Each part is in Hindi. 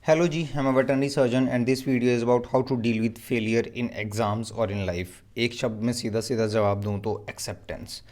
Hello Ji, I'm a veterinary surgeon and this video is about how to deal with failure in exams or in life। एक शब्द में सीधा सीधा जवाब दूं तो एक्सेप्टेंस।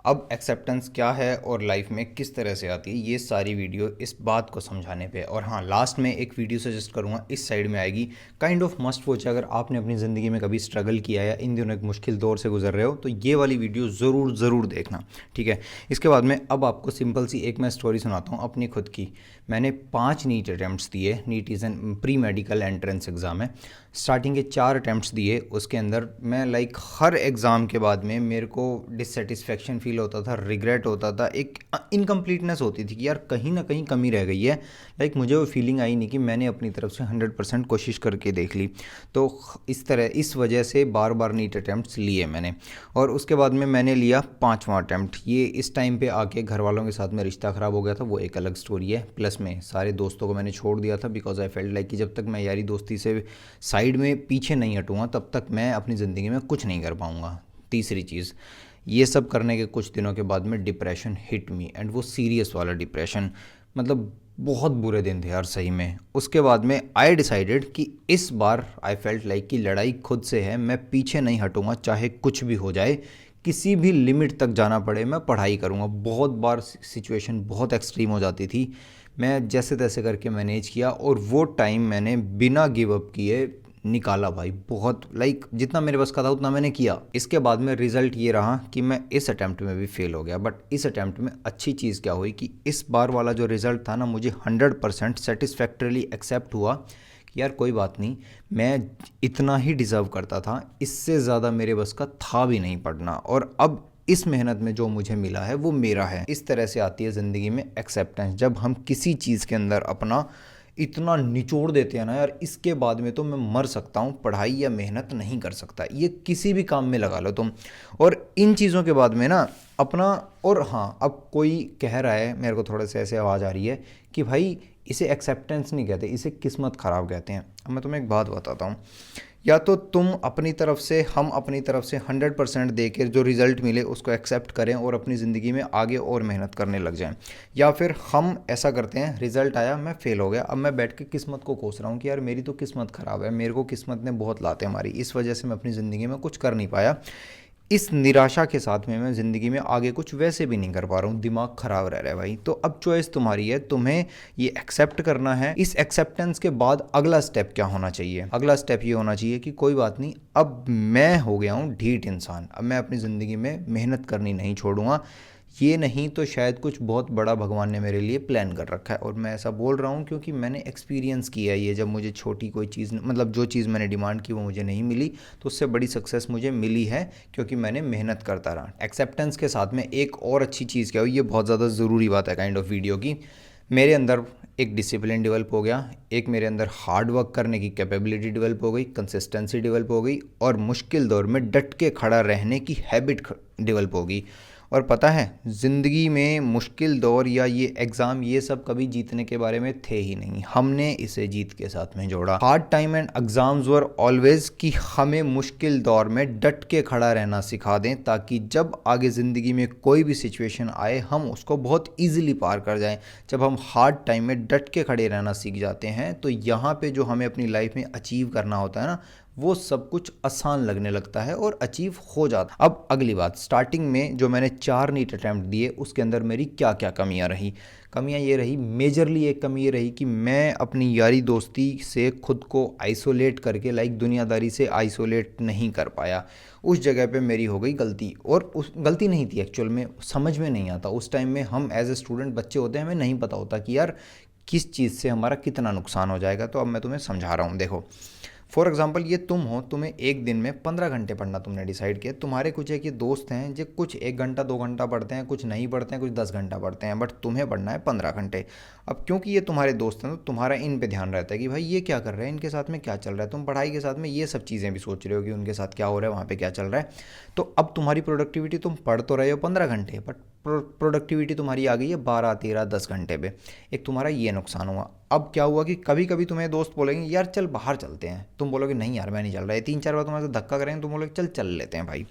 अब एक्सेप्टेंस क्या है और लाइफ में किस तरह से आती है, ये सारी वीडियो इस बात को समझाने पे। और हाँ, लास्ट में एक वीडियो सजेस्ट करूँगा, इस साइड में आएगी, काइंड ऑफ मस्ट वॉच। अगर आपने अपनी ज़िंदगी में कभी स्ट्रगल किया या इन दिनों एक मुश्किल दौर से गुजर रहे हो तो ये वाली वीडियो ज़रूर ज़रूर देखना, ठीक है। इसके बाद में अब आपको सिंपल सी एक मैं स्टोरी सुनाता हूँ अपनी खुद की। मैंने 5 नीट अटैम्प्ट्स दिए। NEET is an pre medical entrance exam है। स्टार्टिंग के 4 अटैम्प्ट्स दिए, उसके अंदर मैं हर एग्ज़ाम के बाद में मेरे को डिससेटिस्फेक्शन फील होता था, रिग्रेट होता था, एक इनकम्प्लीटनेस होती थी कि यार कहीं ना कहीं कमी रह गई है। मुझे वो फीलिंग आई नहीं कि मैंने अपनी तरफ से 100% कोशिश करके देख ली। तो इस वजह से बार बार नीट अटैम्प्ट्स लिए मैंने। और उसके बाद में मैंने लिया 5वां अटैम्प्ट। ये इस टाइम पे आके घर वालों के साथ में रिश्ता ख़राब हो गया था, वो एक अलग स्टोरी है। प्लस में सारे दोस्तों को मैंने छोड़ दिया था, बिकॉज आई फेल्ट लाइक कि जब तक मैं यारी दोस्ती से साइड में पीछे नहीं हटूँगा तब तक मैं अपनी ज़िंदगी में कुछ नहीं कर पाऊँगा। तीसरी चीज़, ये सब करने के कुछ दिनों के बाद में डिप्रेशन हिट मी, एंड वो सीरियस वाला डिप्रेशन, बहुत बुरे दिन थे यार सही में। उसके बाद में आई डिसाइडेड कि इस बार आई फेल्ट लाइक कि लड़ाई खुद से है, मैं पीछे नहीं हटूँगा, चाहे कुछ भी हो जाए, किसी भी लिमिट तक जाना पड़े मैं पढ़ाई करूँगा। बहुत बार सिचुएशन बहुत एक्सट्रीम हो जाती थी, मैं जैसे तैसे करके मैनेज किया और वो टाइम मैंने बिना गिव अप किए निकाला भाई। बहुत जितना मेरे बस का था उतना मैंने किया। इसके बाद में रिज़ल्ट ये रहा कि मैं इस अटैम्प्ट में भी फेल हो गया। बट इस अटैम्प्ट में अच्छी चीज़ क्या हुई कि इस बार वाला जो रिज़ल्ट था ना, मुझे 100% सेटिस्फैक्टरीली एक्सेप्ट हुआ कि यार कोई बात नहीं, मैं इतना ही डिज़र्व करता था, इससे ज़्यादा मेरे बस का था भी नहीं पढ़ना। और अब इस मेहनत में जो मुझे मिला है वो मेरा है। इस तरह से आती है ज़िंदगी में एक्सेप्टेंस, जब हम किसी चीज़ के अंदर अपना इतना निचोड़ देते हैं ना, यार इसके बाद में तो मैं मर सकता हूँ, पढ़ाई या मेहनत नहीं कर सकता। ये किसी भी काम में लगा लो तुम। और इन चीज़ों के बाद में ना अपना, और हाँ, अब कोई कह रहा है, मेरे को थोड़े से ऐसे आवाज़ आ रही है कि भाई इसे एक्सेप्टेंस नहीं कहते, इसे किस्मत ख़राब कहते हैं। अब मैं तुम्हें एक बात बताता हूँ, या तो तुम अपनी तरफ से, हम अपनी तरफ से 100% दे के जो रिज़ल्ट मिले उसको एक्सेप्ट करें और अपनी ज़िंदगी में आगे और मेहनत करने लग जाएं, या फिर हम ऐसा करते हैं, रिज़ल्ट आया मैं फ़ेल हो गया, अब मैं बैठ के किस्मत को कोस रहा हूँ कि यार मेरी तो किस्मत ख़राब है, मेरे को किस्मत ने बहुत लाते मारी, इस वजह से मैं अपनी ज़िंदगी में कुछ कर नहीं पाया। इस निराशा के साथ में मैं ज़िंदगी में आगे कुछ वैसे भी नहीं कर पा रहा हूँ, दिमाग ख़राब रह रहा है भाई। तो अब चॉइस तुम्हारी है, तुम्हें ये एक्सेप्ट करना है। इस एक्सेप्टेंस के बाद अगला स्टेप क्या होना चाहिए? अगला स्टेप ये होना चाहिए कि कोई बात नहीं, अब मैं हो गया हूँ ढीठ इंसान, अब मैं अपनी ज़िंदगी में मेहनत करनी नहीं छोड़ूंगा। ये नहीं तो शायद कुछ बहुत बड़ा भगवान ने मेरे लिए प्लान कर रखा है। और मैं ऐसा बोल रहा हूँ क्योंकि मैंने एक्सपीरियंस किया है ये। जब मुझे छोटी कोई चीज़, जो चीज़ मैंने डिमांड की वो मुझे नहीं मिली, तो उससे बड़ी सक्सेस मुझे मिली है क्योंकि मैंने मेहनत करता रहा। एक्सेप्टेंस के साथ में एक और अच्छी चीज़ क्या हुई, ये बहुत ज़्यादा ज़रूरी बात है काइंड ऑफ वीडियो की, मेरे अंदर एक डिसिप्लिन डेवलप हो गया, एक मेरे अंदर हार्ड वर्क करने की कैपेबिलिटी डेवलप हो गई, कंसिस्टेंसी डेवलप हो गई, और मुश्किल दौर में डट के खड़ा रहने की हैबिट डेवलप हो गई। और पता है, ज़िंदगी में मुश्किल दौर या ये एग्ज़ाम, ये सब कभी जीतने के बारे में थे ही नहीं, हमने इसे जीत के साथ में जोड़ा। Hard time and exams were always कि हमें मुश्किल दौर में डट के खड़ा रहना सिखा दें, ताकि जब आगे ज़िंदगी में कोई भी सिचुएशन आए हम उसको बहुत ईजिली पार कर जाएं। जब हम हार्ड टाइम में डट के खड़े रहना सीख जाते हैं तो यहाँ पे जो हमें अपनी लाइफ में अचीव करना होता है ना, वो सब कुछ आसान लगने लगता है और अचीव हो जाता है। अब अगली बात, स्टार्टिंग में जो मैंने 4 नीट अटैम्प्ट दिए उसके अंदर मेरी क्या क्या कमियां रही। कमियां ये रही, मेजरली एक कमी ये रही कि मैं अपनी यारी दोस्ती से खुद को आइसोलेट करके, दुनियादारी से आइसोलेट नहीं कर पाया। उस जगह पे मेरी हो गई गलती, और उस गलती नहीं थी एक्चुअल में, समझ में नहीं आता उस टाइम में। हम एज ए स्टूडेंट बच्चे होते हैं, हमें नहीं पता होता कि यार किस चीज़ से हमारा कितना नुकसान हो जाएगा। तो अब मैं तुम्हें समझा रहा हूँ, देखो। फॉर एग्जाम्पल, ये तुम हो, तुम्हें एक दिन में 15 घंटे पढ़ना तुमने डिसाइड किया। तुम्हारे कुछ एक ये दोस्त हैं जो कुछ 1 घंटा 2 घंटा पढ़ते हैं, कुछ नहीं पढ़ते हैं, कुछ 10 घंटा पढ़ते हैं, बट तुम्हें पढ़ना है 15 घंटे। अब क्योंकि ये तुम्हारे दोस्त हैं तो तुम्हारा इन पे ध्यान रहता है कि भाई ये क्या कर रहे हैं, इनके साथ में क्या चल रहा है। तुम पढ़ाई के साथ में ये सब चीज़ें भी सोच रहे हो कि उनके साथ क्या हो रहा है, वहाँ पे क्या चल रहा है। तो अब तुम्हारी प्रोडक्टिविटी, तुम पढ़ तो रहे हो 15 घंटे, बट प्रोडक्टिविटी तुम्हारी आ गई है 12 13 10 घंटे पे। एक तुम्हारा ये नुकसान हुआ। अब क्या हुआ कि कभी कभी तुम्हें दोस्त बोलेंगे यार चल बाहर चलते हैं, तुम बोलोगे नहीं यार मैं नहीं चल रहा है। 3 4 बार तुम्हारे से धक्का करेंगे, तुम बोलोगे चल चल लेते हैं भाई।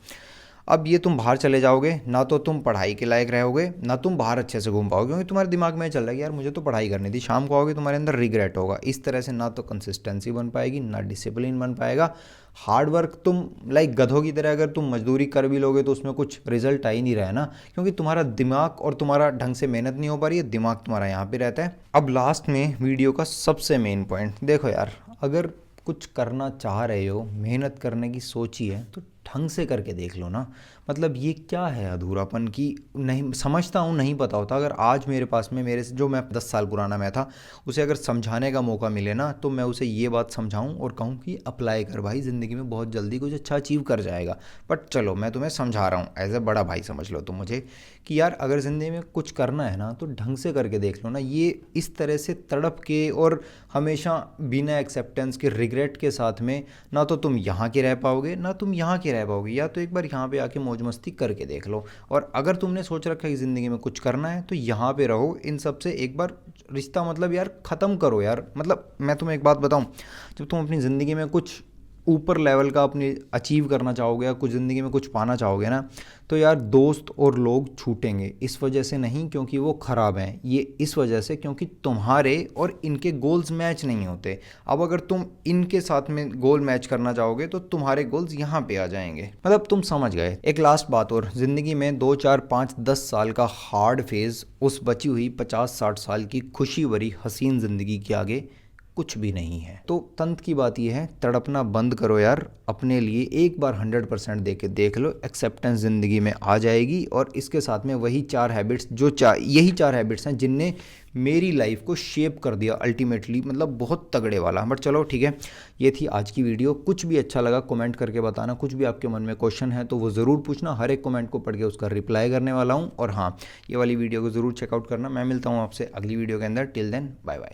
अब ये तुम बाहर चले जाओगे, ना तो तुम पढ़ाई के लायक रहोगे, ना तुम बाहर अच्छे से घूम पाओगे, क्योंकि तुम्हारे दिमाग में चल रहा है कि यार मुझे तो पढ़ाई करनी थी। शाम को आओगे तुम्हारे अंदर रिग्रेट होगा। इस तरह से ना तो कंसिस्टेंसी बन पाएगी, ना डिसिप्लिन बन पाएगा। हार्ड वर्क तुम लाइक गधों की तरह अगर तुम मजदूरी कर भी लोगे तो उसमें कुछ रिजल्ट आ ही नहीं रहा है ना, क्योंकि तुम्हारा दिमाग और तुम्हारा ढंग से मेहनत नहीं हो पा रही है, दिमाग तुम्हारा यहाँ पे रहता है। अब लास्ट में वीडियो का सबसे मेन पॉइंट देखो यार, अगर कुछ करना चाह रहे हो, मेहनत करने की सोची है, तो ढंग से करके देख लो ना। मतलब ये क्या है अधूरापन की, नहीं समझता हूँ, नहीं पता होता। अगर आज मेरे पास में मेरे से जो मैं 10 साल पुराना मैं था, उसे अगर समझाने का मौका मिले ना, तो मैं उसे ये बात समझाऊं और कहूँ कि अप्लाई कर भाई, ज़िंदगी में बहुत जल्दी कुछ अच्छा अचीव कर जाएगा। बट चलो मैं तुम्हें समझा रहा हूँ, एज ए बड़ा भाई समझ लो तुम मुझे, कि यार अगर ज़िंदगी में कुछ करना है ना तो ढंग से करके देख लो ना। ये इस तरह से तड़प के और हमेशा बिना एक्सेप्टेंस के रिग्रेट के साथ में ना तो तुम यहाँ के रह पाओगे, ना तुम यहाँ के रह पाओगे। या तो एक बार यहाँ पे आके मौज मस्ती करके देख लो, और अगर तुमने सोच रखा है कि ज़िंदगी में कुछ करना है तो यहाँ पे रहो। इन सब से एक बार रिश्ता मतलब यार ख़त्म करो यार। मतलब मैं तुम्हें एक बात बताऊँ, जब तुम अपनी ज़िंदगी में कुछ ऊपर लेवल का अपनी अचीव करना चाहोगे या कुछ ज़िंदगी में कुछ पाना चाहोगे ना, तो यार दोस्त और लोग छूटेंगे। इस वजह से नहीं क्योंकि वो ख़राब हैं, ये इस वजह से क्योंकि तुम्हारे और इनके गोल्स मैच नहीं होते। अब अगर तुम इनके साथ में गोल मैच करना चाहोगे तो तुम्हारे गोल्स यहाँ पे आ जाएंगे। मतलब तुम समझ गए। एक लास्ट बात और, ज़िंदगी में 2 4 5 10 साल का हार्ड फेज़ उस बची हुई 50 60 साल की खुशी भरी हसीन ज़िंदगी के आगे कुछ भी नहीं है। तो तंत की बात यह है, तड़पना बंद करो यार, अपने लिए एक बार 100% दे के देख लो, एक्सेप्टेंस ज़िंदगी में आ जाएगी। और इसके साथ में वही 4 हैबिट्स यही 4 हैबिट्स हैं जिनने मेरी लाइफ को शेप कर दिया अल्टीमेटली, मतलब बहुत तगड़े वाला। बट चलो ठीक है, ये थी आज की वीडियो। कुछ भी अच्छा लगा कमेंट करके बताना, कुछ भी आपके मन में क्वेश्चन है तो वो ज़रूर पूछना, हर एक कमेंट को पढ़ के उसका रिप्लाई करने वाला हूँ। और हाँ, ये वाली वीडियो को ज़रूर चेकआउट करना। मैं मिलता हूँ आपसे अगली वीडियो के अंदर। Till then bye bye.